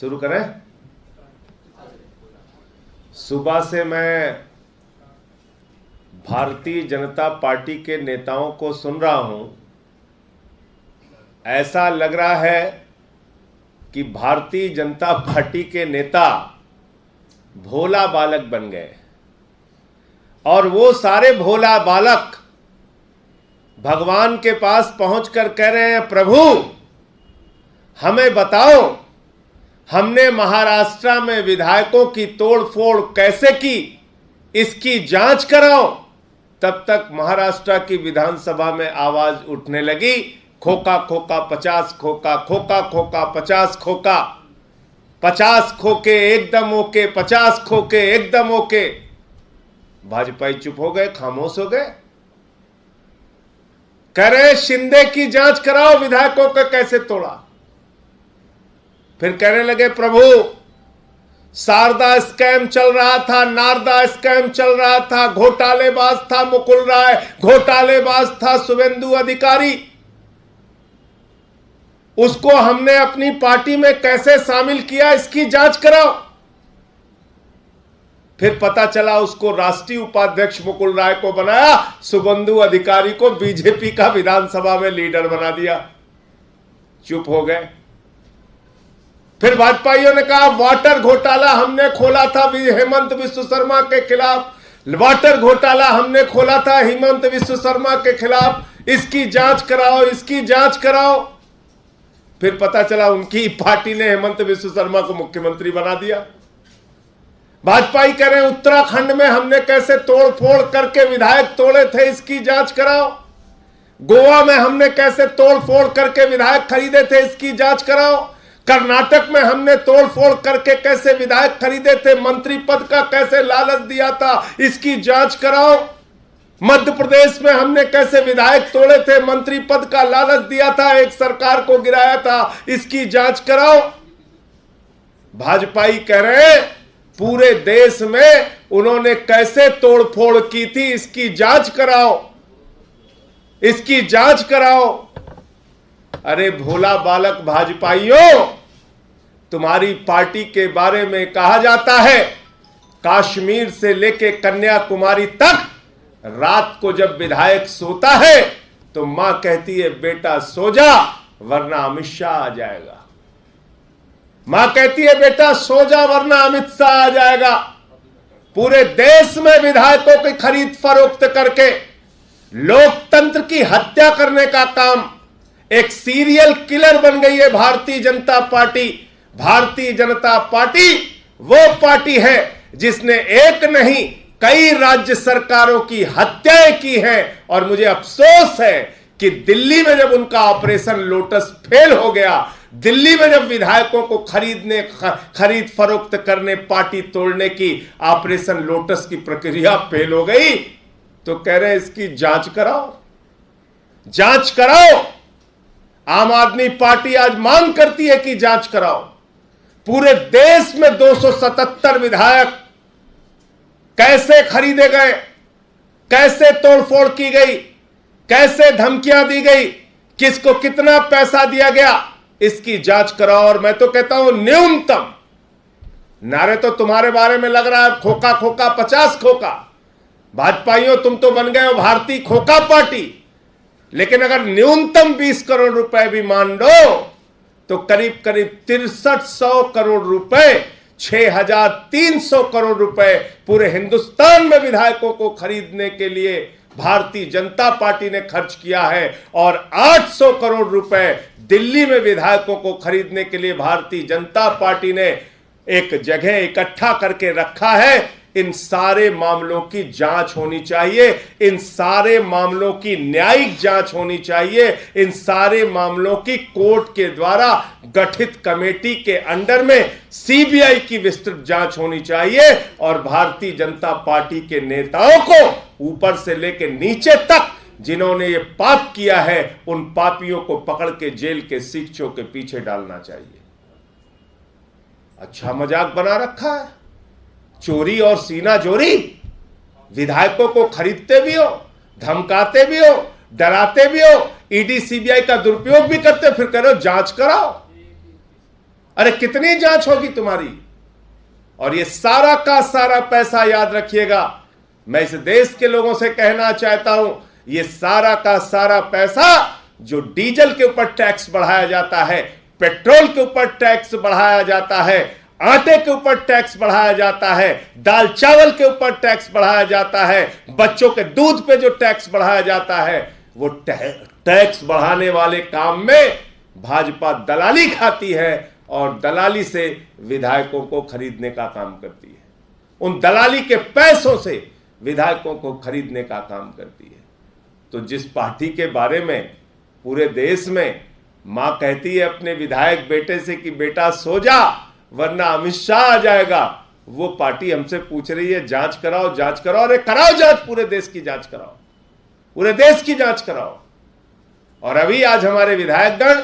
शुरू करें। सुबह से मैं भारतीय जनता पार्टी के नेताओं को सुन रहा हूं। ऐसा लग रहा है कि भारतीय जनता पार्टी के नेता भोला बालक बन गए और वो सारे भोला बालक भगवान के पास पहुंचकर कह रहे हैं, प्रभु हमें बताओ, हमने महाराष्ट्र में विधायकों की तोड़फोड़ कैसे की, इसकी जांच कराओ। तब तक महाराष्ट्र की विधानसभा में आवाज उठने लगी, खोका खोका 50 खोका, खोका खोका 50 खोका, 50 खोके एकदम ओके, 50 खोके एकदम ओके। भाजपाई चुप हो गए, खामोश हो गए। कह रहे शिंदे की जांच कराओ, विधायकों का कैसे तोड़ा। फिर कहने लगे, प्रभु शारदा स्कैम चल रहा था, नारदा स्कैम चल रहा था, घोटालेबाज था मुकुल राय, घोटालेबाज था शुभेंदु अधिकारी, उसको हमने अपनी पार्टी में कैसे शामिल किया, इसकी जांच कराओ। फिर पता चला उसको राष्ट्रीय उपाध्यक्ष मुकुल राय को बनाया, शुभेंदु अधिकारी को बीजेपी का विधानसभा में लीडर बना दिया। चुप हो गए। फिर भाजपाइयों ने कहा वाटर घोटाला हमने खोला था हेमंत विश्व शर्मा के खिलाफ, वाटर घोटाला हमने खोला था हेमंत विश्व शर्मा के खिलाफ, इसकी जांच कराओ, इसकी जांच कराओ। फिर पता चला उनकी पार्टी ने हेमंत विश्व शर्मा को मुख्यमंत्री बना दिया। भाजपाई कह रहे हैं उत्तराखंड में हमने कैसे तोड़ फोड़ करके विधायक तोड़े थे, इसकी जांच कराओ। गोवा में हमने कैसे तोड़ फोड़ करके विधायक खरीदे थे, इसकी जांच कराओ। कर्नाटक में हमने तोड़ फोड़ करके कैसे विधायक खरीदे थे, मंत्री पद का कैसे लालच दिया था, इसकी जांच कराओ। मध्य प्रदेश में हमने कैसे विधायक तोड़े थे, मंत्री पद का लालच दिया था, एक सरकार को गिराया था, इसकी जांच कराओ। भाजपाई कह रहे हैं पूरे देश में उन्होंने कैसे तोड़फोड़ की थी, इसकी जांच कराओ, इसकी जांच कराओ। अरे भोला बालक भाजपाइयों, तुम्हारी पार्टी के बारे में कहा जाता है कश्मीर से लेके कन्याकुमारी तक रात को जब विधायक सोता है तो मां कहती है बेटा सो जा वरना अमित शाह आ जाएगा। मां कहती है बेटा सो जा वरना अमित शाह आ जाएगा। पूरे देश में विधायकों की खरीद फरोख्त करके लोकतंत्र की हत्या करने का काम एक सीरियल किलर बन गई है भारतीय जनता पार्टी। भारतीय जनता पार्टी वो पार्टी है जिसने एक नहीं कई राज्य सरकारों की हत्याएं की हैं और मुझे अफसोस है कि दिल्ली में जब उनका ऑपरेशन लोटस फेल हो गया, दिल्ली में जब विधायकों को खरीद फरोख्त करने, पार्टी तोड़ने की ऑपरेशन लोटस की प्रक्रिया फेल हो गई, तो कह रहे हैं इसकी जांच कराओ, जांच कराओ। आम आदमी पार्टी आज मांग करती है कि जांच कराओ। पूरे देश में 277 विधायक कैसे खरीदे गए, कैसे तोड़फोड़ की गई, कैसे धमकियां दी गई, किसको कितना पैसा दिया गया, इसकी जांच कराओ। और मैं तो कहता हूं न्यूनतम, नारे तो तुम्हारे बारे में लग रहा है खोका खोका 50 खोका, भाजपाइयों तुम तो बन गए हो भारतीय खोका पार्टी, लेकिन अगर न्यूनतम 20 करोड़ रुपए भी मान लो तो करीब करीब 6300 करोड़ रुपए, 6300 करोड़ रुपए पूरे हिंदुस्तान में विधायकों को खरीदने के लिए भारतीय जनता पार्टी ने खर्च किया है और 800 करोड़ रुपए दिल्ली में विधायकों को खरीदने के लिए भारतीय जनता पार्टी ने एक जगह इकट्ठा करके रखा है। इन सारे मामलों की जांच होनी चाहिए, इन सारे मामलों की न्यायिक जांच होनी चाहिए, इन सारे मामलों की कोर्ट के द्वारा गठित कमेटी के अंडर में सीबीआई की विस्तृत जांच होनी चाहिए और भारतीय जनता पार्टी के नेताओं को ऊपर से लेकर नीचे तक जिन्होंने ये पाप किया है उन पापियों को पकड़ के जेल के शिक्षों के पीछे डालना चाहिए। अच्छा मजाक बना रखा है, चोरी और सीना जोरी, विधायकों को खरीदते भी हो, धमकाते भी हो, डराते भी हो, ईडी सीबीआई का दुरुपयोग भी करते, फिर कह रहे हो जांच कराओ। अरे कितनी जांच होगी तुम्हारी? और ये सारा का सारा पैसा, याद रखिएगा, मैं इस देश के लोगों से कहना चाहता हूं, ये सारा का सारा पैसा जो डीजल के ऊपर टैक्स बढ़ाया जाता है, पेट्रोल के ऊपर टैक्स बढ़ाया जाता है, आटे के ऊपर टैक्स बढ़ाया जाता है, दाल चावल के ऊपर टैक्स बढ़ाया जाता है, बच्चों के दूध पे जो टैक्स बढ़ाया जाता है, वो टैक्स बढ़ाने वाले काम में भाजपा दलाली खाती है और दलाली से विधायकों को खरीदने का काम करती है। उन दलाली के पैसों से विधायकों को खरीदने का काम करती है। तो जिस पार्टी के बारे में पूरे देश में मां कहती है अपने विधायक बेटे से कि बेटा सो जा वरना अमित शाह आ जाएगा, वो पार्टी हमसे पूछ रही है जांच कराओ, जांच कराओ। अरे कराओ जांच, पूरे देश की जांच कराओ, पूरे देश की जांच कराओ। और अभी आज हमारे विधायकगण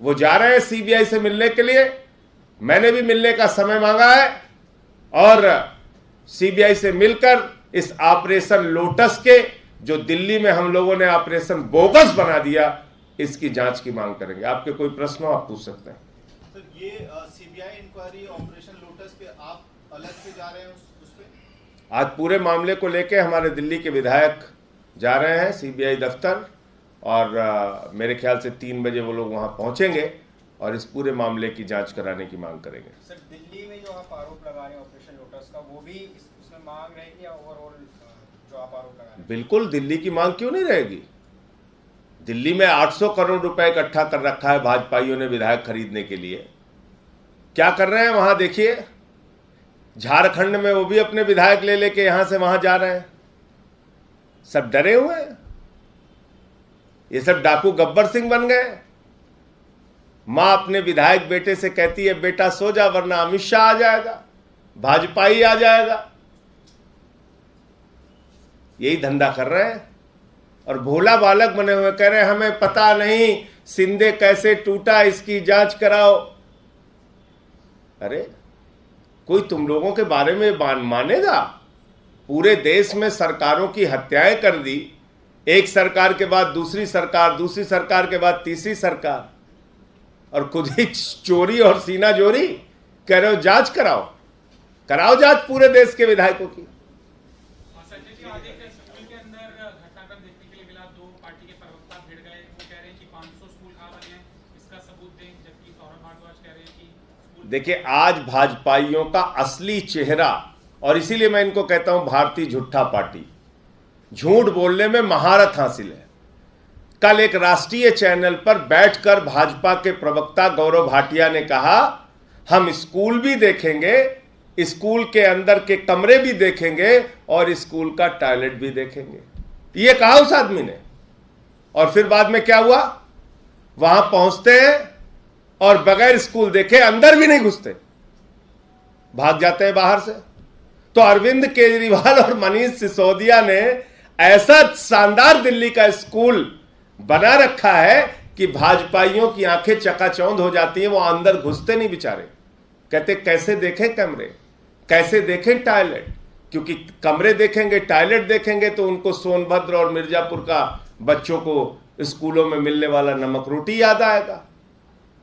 वो जा रहे हैं सीबीआई से मिलने के लिए। मैंने भी मिलने का समय मांगा है और सीबीआई से मिलकर इस ऑपरेशन लोटस के, जो दिल्ली में हम लोगों ने ऑपरेशन बोगस बना दिया, इसकी जांच की मांग करेंगे। आपके कोई प्रश्न हो आप पूछ सकते हैं। तो ये सीबीआई इंक्वायरी ऑपरेशन लोटस पे आप अलग से जा रहे हैं उस पे? आज पूरे मामले को लेके हमारे दिल्ली के विधायक जा रहे हैं सीबीआई दफ्तर और मेरे ख्याल से 3 बजे वो लोग वहां पहुंचेंगे और इस पूरे मामले की जांच कराने की मांग करेंगे। सर, दिल्ली में जो आप आरोप लगा रहे हैं ऑपरेशन लोटस का, वो भी उसमें मांग रहेगी या ओवरऑल जो आप आरोप लगा रहे हैं? बिल्कुल, दिल्ली की मांग क्यों नहीं रहेगी? दिल्ली में 800 करोड़ रुपए इकट्ठा कर रखा है भाजपाइयों ने विधायक खरीदने के लिए। क्या कर रहे हैं वहां देखिए। झारखंड में वो भी अपने विधायक ले लेके यहां से वहां जा रहे हैं। सब डरे हुए हैं, ये सब डाकू गब्बर सिंह बन गए। मां अपने विधायक बेटे से कहती है बेटा सो जा वरना अमित शाह आ जाएगा, भाजपा ही आ जाएगा। यही धंधा कर रहे हैं और भोला बालक बने हुए कह रहे हैं हमें पता नहीं सिंधे कैसे टूटा, इसकी जांच कराओ। अरे कोई तुम लोगों के बारे में मानेगा? पूरे देश में सरकारों की हत्याएं कर दी, एक सरकार के बाद दूसरी सरकार, दूसरी सरकार के बाद तीसरी सरकार, और खुद ही चोरी और सीना जोरी कह रहे हो जांच कराओ। कराओ जांच पूरे देश के विधायकों की। संजय जी, आज एक स्कूल के अंदर घटनाक्रम देखने के लिए मिला, 2 पार्टी के प्रवक्ता भिड़ गए। वो कह रहे हैं कि 500 स्कूल खा रहे हैं, इसका सबूत दें, जबकि सौरभ भारद्वाज कह रहे हैं कि देखिए आज भाजपाइयों का असली चेहरा, और इसीलिए मैं इनको कहता हूं भारतीय झूठा पार्टी, झूठ बोलने में महारत हासिल है। कल एक राष्ट्रीय चैनल पर बैठकर भाजपा के प्रवक्ता गौरव भाटिया ने कहा हम स्कूल भी देखेंगे, स्कूल के अंदर के कमरे भी देखेंगे और स्कूल का टॉयलेट भी देखेंगे, ये कहा उस आदमी ने। और फिर बाद में क्या हुआ, वहां पहुंचते हैं और बगैर स्कूल देखे अंदर भी नहीं घुसते, भाग जाते हैं बाहर से। तो अरविंद केजरीवाल और मनीष सिसोदिया ने ऐसा शानदार दिल्ली का स्कूल बना रखा है कि भाजपाइयों की आंखें चकाचौंध हो जाती हैं, वो अंदर घुसते नहीं बेचारे। कहते कैसे देखें कमरे, कैसे देखें टॉयलेट, क्योंकि कमरे देखेंगे टॉयलेट देखेंगे तो उनको सोनभद्र और मिर्जापुर का बच्चों को स्कूलों में मिलने वाला नमक रोटी याद आएगा।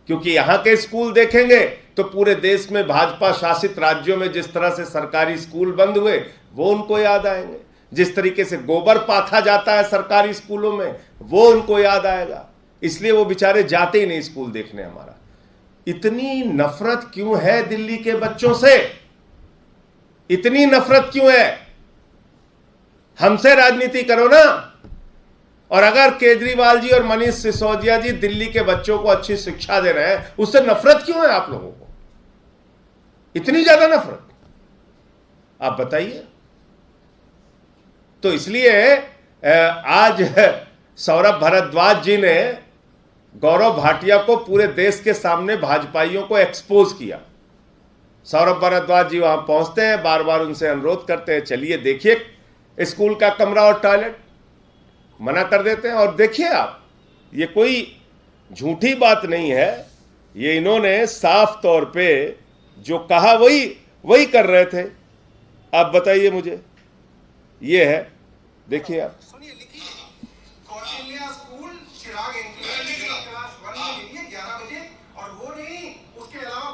क्योंकि यहां के स्कूल देखेंगे तो पूरे देश में भाजपा शासित राज्यों में जिस तरह से सरकारी स्कूल बंद हुए वो उनको याद आएंगे, जिस तरीके से गोबर पाथा जाता है सरकारी स्कूलों में वो उनको याद आएगा। इसलिए वो बेचारे जाते ही नहीं स्कूल देखने। हमारा इतनी नफरत क्यों है दिल्ली के बच्चों से, इतनी नफरत क्यों है? हमसे राजनीति करो ना। और अगर केजरीवाल जी और मनीष सिसोदिया जी दिल्ली के बच्चों को अच्छी शिक्षा दे रहे हैं, उससे नफरत क्यों है आप लोगों को, इतनी ज्यादा नफरत? आप बताइए। तो इसलिए आज सौरभ भारद्वाज जी ने गौरव भाटिया को पूरे देश के सामने भाजपाइयों को एक्सपोज किया। सौरभ भारद्वाज जी वहां पहुंचते हैं, बार बार उनसे अनुरोध करते हैं चलिए देखिए स्कूल का कमरा और टॉयलेट, मना कर देते हैं। और देखिए आप, ये कोई झूठी बात नहीं है, ये इन्होंने साफ तौर पे जो कहा वही कर रहे थे। आप बताइए मुझे, ये है देखिए आप। सुनिए, लिखिए कौटिल्य स्कूल चिराग क्लास 1 में मिलिए 11 बजे, और वो नहीं उसके अलावा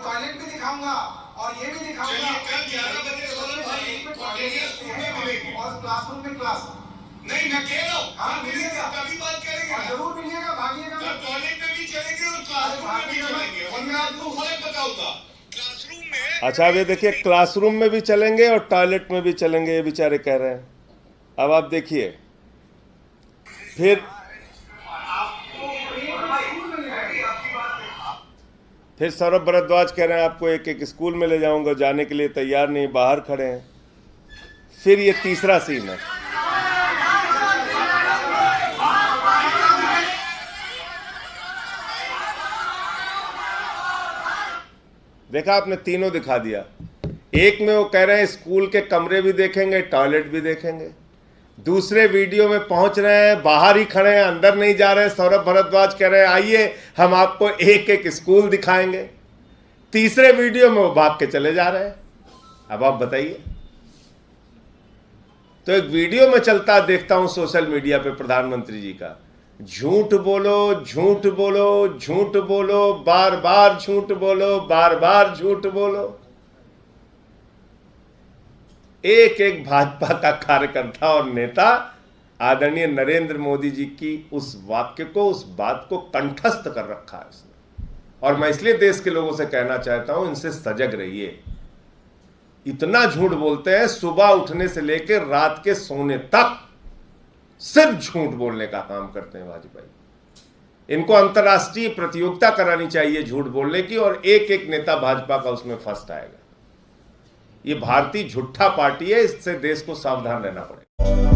टॉयलेट भी दिखाऊंगा और ये भी दिखाऊंगा। चलिए, कल 11 बजे सौरभ भाई कॉलेज स्कूल में मिलेंगे और क्लासरूम में क्लास। नहीं, मैं कह रहा हूँ हाँ, मिलेंगे, तभी बात करेंगे और ना। जरूर मिलिएगा, भागिएगा। कल टॉयलेट में भी चलेंगे और क्लासरूम में भी चलेंगे, और मैं आपको फर्क बताऊंगा। क्लासरूम में अच्छा, अब ये देखिए, क्लासरूम में भी चलेंगे और टॉयलेट में भी चलेंगे, ये बेचारे कह रहे हैं। अब आप देखिए, फिर सौरभ भारद्वाज कह रहे हैं आपको एक एक स्कूल में ले जाऊंगा, जाने के लिए तैयार नहीं, बाहर खड़े हैं। फिर ये तीसरा सीन है, देखा आपने, तीनों दिखा दिया। एक में वो कह रहे हैं स्कूल के कमरे भी देखेंगे, टॉयलेट भी देखेंगे। दूसरे वीडियो में पहुंच रहे हैं, बाहर ही खड़े हैं, अंदर नहीं जा रहे हैं। सौरभ भारद्वाज कह रहे हैं आइए हम आपको एक एक स्कूल दिखाएंगे। तीसरे वीडियो में वो भाग के चले जा रहे हैं। अब आप बताइए। तो एक वीडियो में चलता देखता हूं सोशल मीडिया पे प्रधानमंत्री जी का, झूठ बोलो, झूठ बोलो, झूठ बोलो, बार बार झूठ बोलो, बार बार झूठ बोलो। एक एक भाजपा का कार्यकर्ता और नेता आदरणीय नरेंद्र मोदी जी की उस वाक्य को, उस बात को कंठस्थ कर रखा है इसने। और मैं इसलिए देश के लोगों से कहना चाहता हूं, इनसे सजग रहिए। इतना झूठ बोलते हैं, सुबह उठने से लेकर रात के सोने तक सिर्फ झूठ बोलने का काम करते हैं वाजपेयी। इनको अंतर्राष्ट्रीय प्रतियोगिता करानी चाहिए झूठ बोलने की, और एक एक नेता भाजपा का उसमें फर्स्ट आएगा। ये भारतीय झूठा पार्टी है, इससे देश को सावधान रहना पड़ेगा।